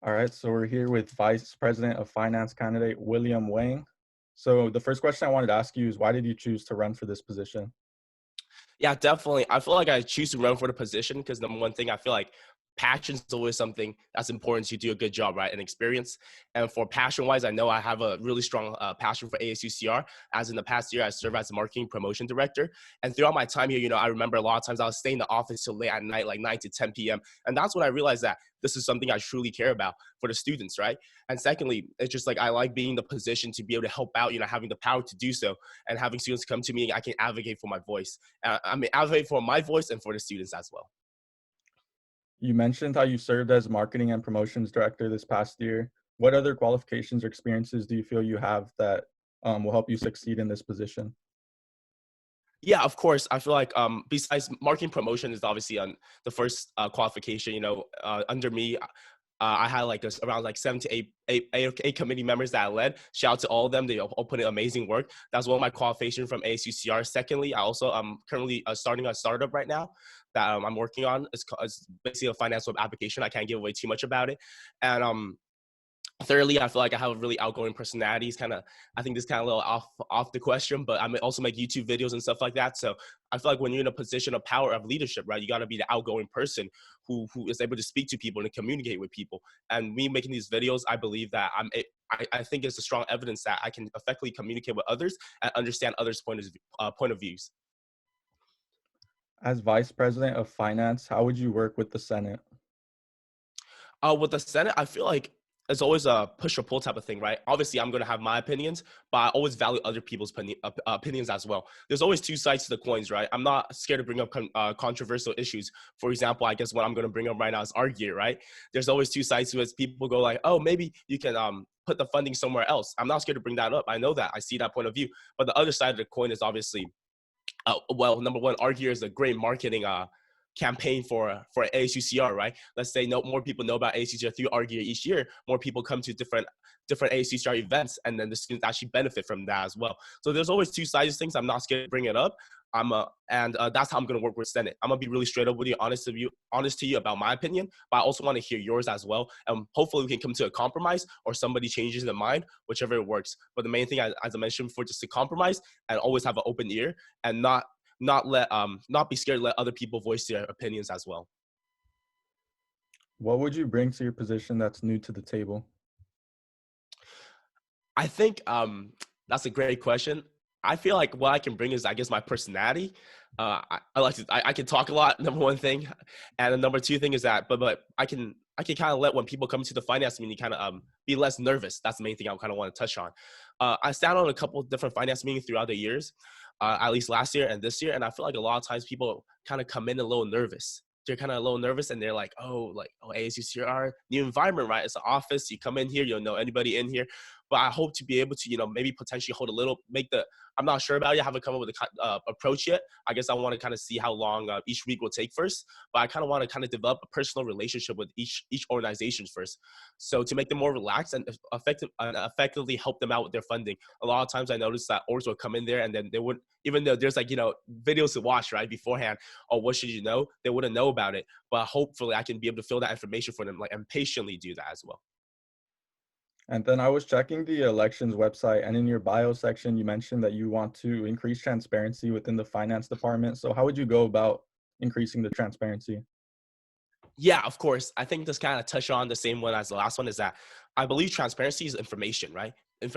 All right, so we're here with Vice President of Finance candidate William Wang. So the first question I wanted to ask you is why did you choose to run for this position? Yeah, definitely. I feel like I choose to run for the position because number one thing, I feel like passion is always something that's important to do a good job, right? And experience. And for passion wise, I know I have a really strong passion for ASUCR. As in the past year, I served as a marketing promotion director. And throughout my time here, I remember a lot of times I was staying in the office till late at night, like 9 to 10 p.m. And that's when I realized that this is something I truly care about for the students, right? And secondly, it's just like I like being in the position to be able to help out, having the power to do so and having students come to me, I can advocate for my voice. I mean, advocate for my voice and for the students as well. You mentioned how you served as marketing and promotions director this past year. What other qualifications or experiences do you feel you have that will help you succeed in this position? Yeah, of course. I feel like besides marketing promotion is obviously on the first qualification. Under me, I had like around like seven to eight committee members that I led. Shout out to all of them. They all put in amazing work. That's one of my qualifications from ASUCR. Secondly, I also am currently starting a startup right now that I'm working on. It's basically a finance web application. I can't give away too much about it. And thirdly, I feel like I have a really outgoing personality. It's kind of, I think this kind of a little off the question, but I also make YouTube videos and stuff like that. So I feel like when you're in a position of power of leadership, right, you got to be the outgoing person who is able to speak to people and communicate with people. And me making these videos, I believe that I think it's a strong evidence that I can effectively communicate with others and understand others' point of views. As Vice President of Finance, how would you work with the Senate? With the Senate, I feel like it's always a push or pull type of thing, right? Obviously, I'm going to have my opinions, but I always value other people's opinions as well. There's always two sides to the coins, right? I'm not scared to bring up controversial issues. For example, I guess what I'm going to bring up right now is argue, right? There's always two sides to it. People go like, oh, maybe you can put the funding somewhere else. I'm not scared to bring that up. I know that. I see that point of view. But the other side of the coin is obviously, well, number one, argue is a great marketing campaign for ASUCR, right? Let's say more people know about ASUCR through Argue each year. More people come to different ASUCR events, and then the students actually benefit from that as well. So there's always two sides of things. I'm not scared to bring it up. And that's how I'm gonna work with Senate. I'm gonna be really straight up with you, honest to you about my opinion, but I also want to hear yours as well. And hopefully we can come to a compromise or somebody changes their mind, whichever it works. But the main thing, as I mentioned before, just to compromise and always have an open ear and not be scared to let other people voice their opinions as well. What would you bring to your position that's new to the table? I think that's a great question. I feel like what I can bring is, I guess, my personality. I like to, I can talk a lot. Number one thing, and the number two thing is that, but I can kind of let when people come to the finance meeting, kind of be less nervous. That's the main thing I kind of want to touch on. I sat on a couple of different finance meetings throughout the years, at least last year and this year, and I feel like a lot of times people kind of come in a little nervous. They're kind of a little nervous, and they're like, oh, ASUCR, new environment, right? It's an office. You come in here, you don't know anybody in here. But I hope to be able to, maybe potentially hold a little, I'm not sure about it. I haven't come up with a approach yet. I guess I want to kind of see how long each week will take first. But I kind of want to kind of develop a personal relationship with each organization first. So to make them more relaxed and effectively help them out with their funding. A lot of times I noticed that orgs would come in there and then they would, even though there's videos to watch, right, beforehand, or what should you know, they wouldn't know about it. But hopefully I can be able to fill that information for them, and patiently do that as well. And then I was checking the elections website, and in your bio section, you mentioned that you want to increase transparency within the finance department. So how would you go about increasing the transparency? Yeah, of course. I think this kind of touch on the same one as the last one, is that I believe transparency is information, right? If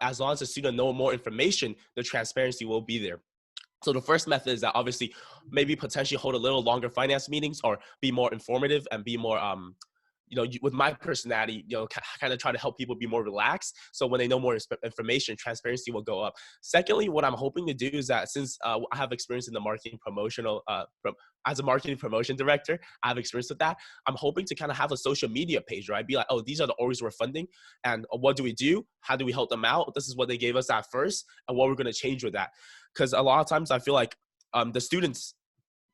as long as the student know more information, the transparency will be there. So the first method is that obviously maybe potentially hold a little longer finance meetings or be more informative and be more with my personality, kind of try to help people be more relaxed. So when they know more information, transparency will go up. Secondly, what I'm hoping to do is that since I have experience in the marketing as a marketing promotion director, I have experience with that. I'm hoping to kind of have a social media page, right? Be like, oh, these are the orgs we're funding, and what do we do? How do we help them out? This is what they gave us at first, and what we're going to change with that. Because a lot of times I feel like the students,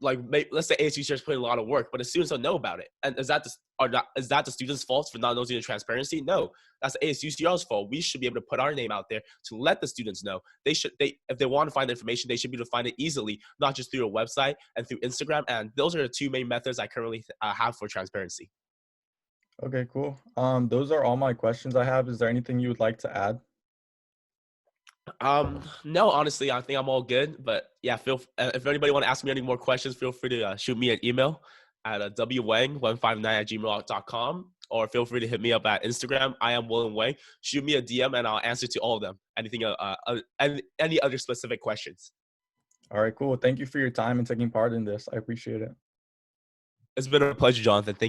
like, let's say ASU is putting a lot of work, but the students don't know about it. And is that the students' fault for not knowing the transparency? No, that's ASUCR's fault. We should be able to put our name out there to let the students know. If they want to find the information, they should be able to find it easily, not just through a website and through Instagram. And those are the two main methods I currently have for transparency. Okay, cool. Those are all my questions I have. Is there anything you would like to add? No, honestly, I think I'm all good. But yeah, if anybody want to ask me any more questions, feel free to shoot me an email at wwang159@gmail.com, or feel free to hit me up at Instagram. I am William Wang. Shoot me a DM and I'll answer to all of them. Anything, any other specific questions. All right, cool. Thank you for your time and taking part in this. I appreciate it. It's been a pleasure, Jonathan. Thank